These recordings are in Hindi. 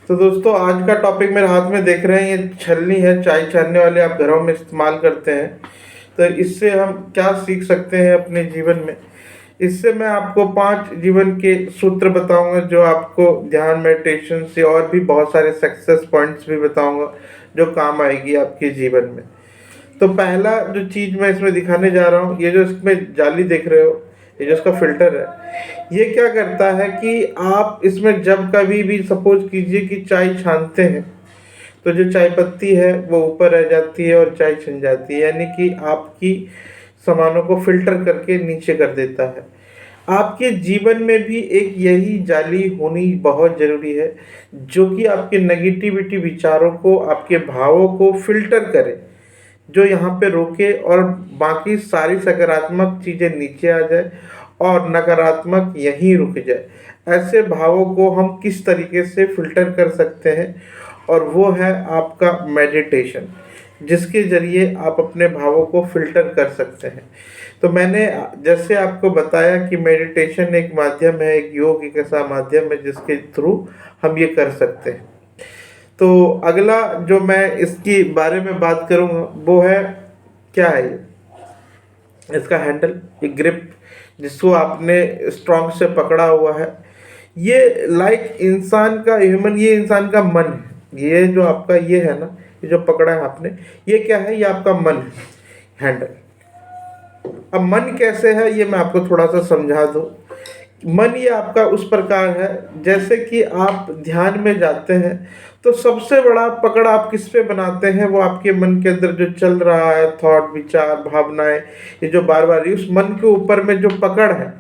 तो दोस्तों आज का टॉपिक मेरे हाथ में देख रहे हैं, ये छलनी है। चाय छानने वाले आप घरों में इस्तेमाल करते हैं। तो इससे हम क्या सीख सकते हैं अपने जीवन में। इससे मैं आपको 5 जीवन के सूत्र बताऊंगा जो आपको ध्यान, मेडिटेशन से और भी बहुत सारे सक्सेस पॉइंट्स भी बताऊंगा जो काम आएगी आपके जीवन में। तो पहला जो चीज़ मैं इसमें दिखाने जा रहा हूँ, ये जो इसमें जाली देख रहे हो, ये जो इसका फिल्टर है, ये क्या करता है कि आप इसमें जब कभी भी सपोज कीजिए कि चाय छानते हैं, तो जो चाय पत्ती है वो ऊपर रह जाती है और चाय छन जाती है, यानी कि आपकी सामानों को फिल्टर करके नीचे कर देता है। आपके जीवन में भी एक यही जाली होनी बहुत ज़रूरी है, जो कि आपके नेगेटिविटी विचारों को, आपके भावों को फिल्टर करे, जो यहाँ पे रोके और बाकी सारी सकारात्मक चीज़ें नीचे आ जाए और नकारात्मक यहीं रुक जाए। ऐसे भावों को हम किस तरीके से फिल्टर कर सकते हैं, और वो है आपका मेडिटेशन, जिसके ज़रिए आप अपने भावों को फिल्टर कर सकते हैं। तो मैंने जैसे आपको बताया कि मेडिटेशन एक माध्यम है, एक योग एक ऐसा माध्यम है जिसके थ्रू हम ये कर सकते हैं। तो अगला जो मैं इसके बारे में बात करूँगा वो है, क्या है ये, इसका हैंडल, ये ग्रिप जिसको आपने स्ट्रॉन्ग से पकड़ा हुआ है। ये लाइक इंसान का ह्यूमन, ये इंसान का मन है। ये जो आपका ये है ना, ये जो पकड़ा है आपने, ये क्या है, ये आपका मन है, हैंडल। अब मन कैसे है ये मैं आपको थोड़ा सा समझा दूँ। मन ये आपका उस प्रकार है, जैसे कि आप ध्यान में जाते हैं तो सबसे बड़ा पकड़ आप किस पे बनाते हैं, वो आपके मन के अंदर जो चल रहा है, थॉट, विचार, भावनाएं, ये जो बार बार उस मन के ऊपर में जो पकड़ है,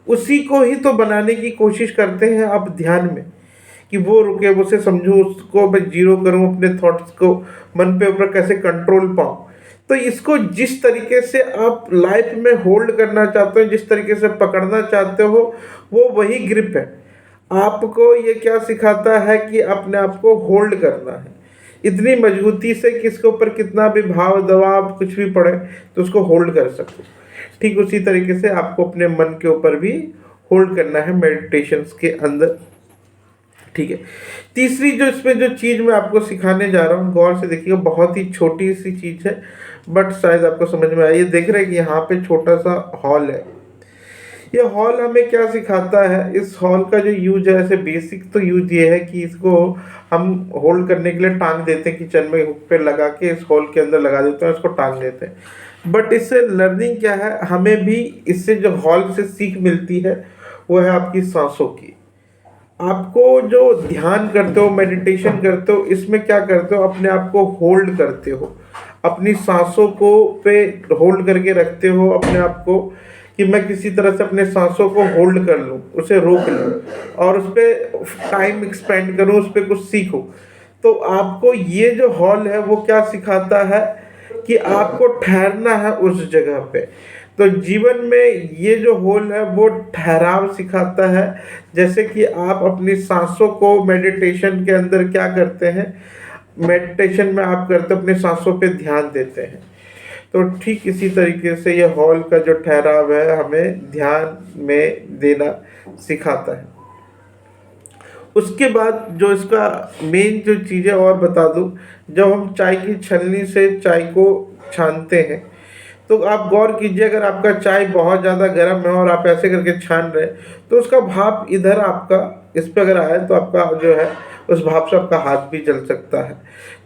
उसी को ही तो बनाने की कोशिश करते हैं आप ध्यान में, कि वो रुके, उसे समझूं, उसको मैं जीरो करूं, अपने थॉट्स को मन पे ऊपर कैसे कंट्रोल पाऊं। तो इसको जिस तरीके से आप लाइफ में होल्ड करना चाहते हो, जिस तरीके से पकड़ना चाहते हो, वो वही ग्रिप है। आपको ये क्या सिखाता है कि अपने आप को होल्ड करना है इतनी मजबूती से कि इसके ऊपर कितना भी भाव, दबाव कुछ भी पड़े तो उसको होल्ड कर सको। ठीक उसी तरीके से आपको अपने मन के ऊपर भी होल्ड करना है मेडिटेशंस के अंदर। ठीक है। तीसरी जो इसमें जो चीज़ मैं आपको सिखाने जा रहा हूँ, गौर से देखिएगा, बहुत ही छोटी सी चीज़ है बट शायद आपको समझ में आए। ये देख रहे हैं कि यहाँ पे छोटा सा हॉल है। ये हॉल हमें क्या सिखाता है, इस हॉल का जो यूज है, ऐसे बेसिक तो यूज ये है कि इसको हम होल्ड करने के लिए टांग देते हैं, किचन में हुक पे लगा के इस हॉल के अंदर लगा देते हैं, इसको टांग देते हैं। बट इससे लर्निंग क्या है, हमें भी इससे जो हॉल से सीख मिलती है वो है आपकी सांसों की। आपको जो ध्यान करते हो, मेडिटेशन करते हो, इसमें क्या करते हो, अपने आप को होल्ड करते हो, अपनी सांसों को पे होल्ड करके रखते हो अपने आप को, कि मैं किसी तरह से अपने सांसों को होल्ड कर लूँ, उसे रोक लूँ और उस पर टाइम एक्सपेंड करूँ, उस पर कुछ सीखूँ। तो आपको ये जो हॉल है वो क्या सिखाता है कि आपको ठहरना है उस जगह पे। तो जीवन में ये जो होल है वो ठहराव सिखाता है। जैसे कि आप अपनी सांसों को मेडिटेशन के अंदर क्या करते हैं, मेडिटेशन में आप करते अपने सांसों पे ध्यान देते हैं। तो ठीक इसी तरीके से ये हॉल का जो ठहराव है हमें ध्यान में देना सिखाता है। उसके बाद जो इसका मेन जो चीज़ें और बता दूं, जब हम चाय की छलनी से चाय को छानते हैं तो आप गौर कीजिए, अगर आपका चाय बहुत ज़्यादा गर्म है और आप ऐसे करके छान रहे हैं तो उसका भाप इधर आपका इस पर अगर आए तो आपका जो है उस भाप से आपका हाथ भी जल सकता है।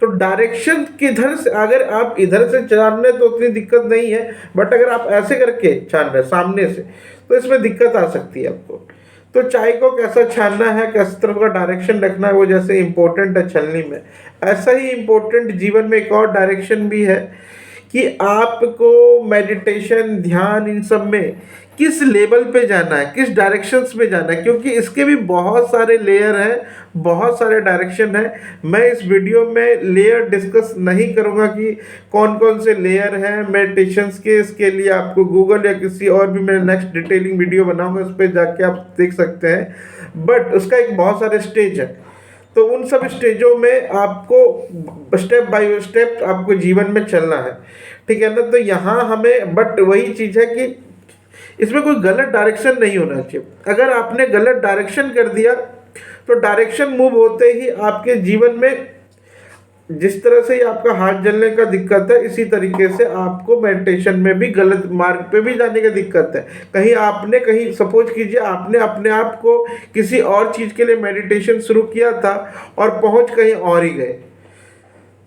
तो डायरेक्शन किधर से, अगर आप इधर से छान रहे तो उतनी दिक्कत नहीं है, बट अगर आप ऐसे करके छान रहे सामने से तो इसमें दिक्कत आ सकती है आपको। तो चाय को कैसा छानना है, किस तरफ का डायरेक्शन रखना है, वो जैसे इम्पोर्टेंट है छलनी में, ऐसा ही इम्पोर्टेंट जीवन में एक और डायरेक्शन भी है कि आपको मेडिटेशन, ध्यान, इन सब में किस लेवल पे जाना है, किस डायरेक्शंस में जाना है, क्योंकि इसके भी बहुत सारे लेयर हैं, बहुत सारे डायरेक्शन हैं। मैं इस वीडियो में लेयर डिस्कस नहीं करूँगा कि कौन कौन से लेयर हैं मेडिटेशंस के। इसके लिए आपको गूगल या किसी और भी, मैं नेक्स्ट डिटेलिंग वीडियो बनाऊँगा, उस पर जाके आप देख सकते हैं। बट उसका एक बहुत सारे स्टेज है, तो उन सब स्टेजों में आपको स्टेप बाय स्टेप आपको जीवन में चलना है। ठीक है ना। तो यहाँ हमें, बट वही चीज़ है कि इसमें कोई गलत डायरेक्शन नहीं होना चाहिए। अगर आपने गलत डायरेक्शन कर दिया तो डायरेक्शन मूव होते ही आपके जीवन में जिस तरह से ही आपका हाथ जलने का दिक्कत है, इसी तरीके से आपको मेडिटेशन में भी गलत मार्ग पे भी जाने की दिक्कत है। कहीं आपने कहीं सपोज कीजिए आपने अपने आप को किसी और चीज़ के लिए मेडिटेशन शुरू किया था और पहुंच कहीं और ही गए,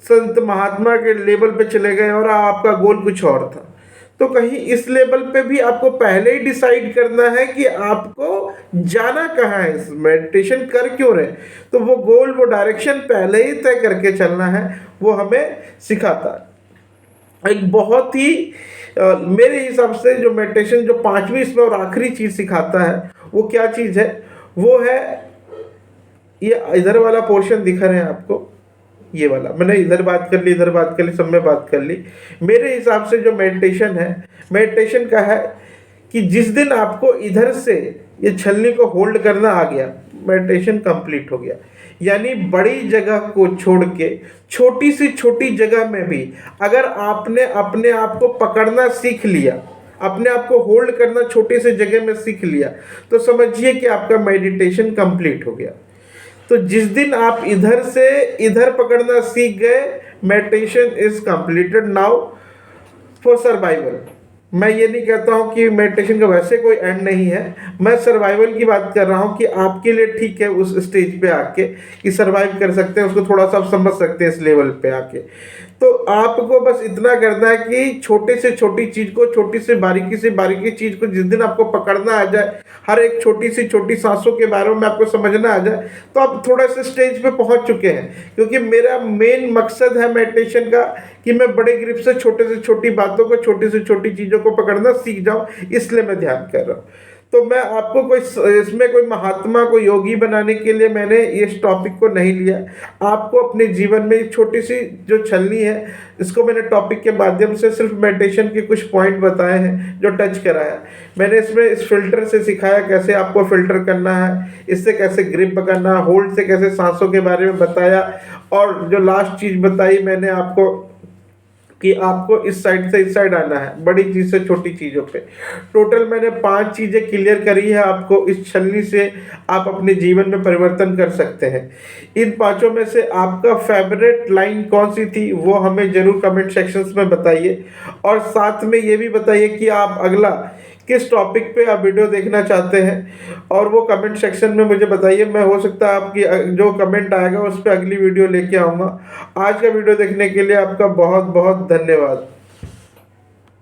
संत महात्मा के लेवल पे चले गए और आपका गोल कुछ और था। तो कहीं इस लेवल पे भी आपको पहले ही डिसाइड करना है कि आपको जाना कहाँ है, इस मेडिटेशन कर क्यों रहे। तो वो गोल, वो डायरेक्शन पहले ही तय करके चलना है, वो हमें सिखाता है। एक बहुत ही मेरे हिसाब से जो मेडिटेशन जो पांचवी इसमें और आखिरी चीज़ सिखाता है, वो क्या चीज़ है, वो है ये इधर वाला पोर्शन दिखा रहे हैं आपको, ये वाला। मैंने इधर बात कर ली, इधर बात कर ली, सब में बात कर ली। मेरे हिसाब से जो मेडिटेशन है, मेडिटेशन का है कि जिस दिन आपको इधर से ये छलनी को होल्ड करना आ गया, मेडिटेशन कंप्लीट हो गया। यानी बड़ी जगह को छोड़ के छोटी सी छोटी जगह में भी अगर आपने अपने आप को पकड़ना सीख लिया, अपने आप को होल्ड करना छोटी सी जगह में सीख लिया, तो समझिए कि आपका मेडिटेशन कंप्लीट हो गया। तो जिस दिन आप इधर से इधर पकड़ना सीख गए, meditation is completed now for survival. मैं ये नहीं कहता हूँ कि मेडिटेशन का वैसे कोई एंड नहीं है, मैं सर्वाइवल की बात कर रहा हूँ कि आपके लिए ठीक है उस स्टेज पे आके कि सर्वाइव कर सकते हैं, उसको थोड़ा सा आप समझ सकते हैं इस लेवल पे आके। तो आपको बस इतना करना है कि छोटे से छोटी चीज़ को, छोटी से बारीकी चीज़ को जिस दिन आपको पकड़ना आ जाए, हर एक छोटी सी छोटी सांसों के बारे में आपको समझना आ जाए, तो आप थोड़ा सा स्टेज पे पहुंच चुके हैं। क्योंकि मेरा मेन मकसद है मेडिटेशन का कि मैं बड़े ग्रिप से छोटे से छोटी बातों को, छोटी से छोटी चीज़ों को पकड़ना सीख जाऊं, इसलिए मैं ध्यान कर रहा हूँ। तो मैं आपको कोई इसमें कोई महात्मा को योगी बनाने के लिए मैंने इस टॉपिक को नहीं लिया। आपको अपने जीवन में छोटी सी जो छलनी है, इसको मैंने टॉपिक के माध्यम से सिर्फ मेडिटेशन के कुछ पॉइंट बताए हैं जो टच कराया। मैंने इसमें इस फिल्टर से सिखाया कैसे आपको फिल्टर करना है, इससे कैसे ग्रिप पकड़ना, होल्ड से कैसे सांसों के बारे में बताया, और जो लास्ट चीज़ बताई मैंने आपको कि आपको इस साइड से इस साइड आना है, बड़ी चीज़ से छोटी चीज़ों पे। टोटल मैंने 5 चीज़ें क्लियर करी है आपको। इस छलनी से आप अपने जीवन में परिवर्तन कर सकते हैं। इन 5 में से आपका फेवरेट लाइन कौन सी थी, वो हमें ज़रूर कमेंट सेक्शंस में बताइए, और साथ में ये भी बताइए कि आप अगला किस टॉपिक पे आप वीडियो देखना चाहते हैं, और वो कमेंट सेक्शन में मुझे बताइए। मैं हो सकता है आपकी जो कमेंट आएगा उस पर अगली वीडियो लेके आऊँगा। आज का वीडियो देखने के लिए आपका बहुत बहुत धन्यवाद।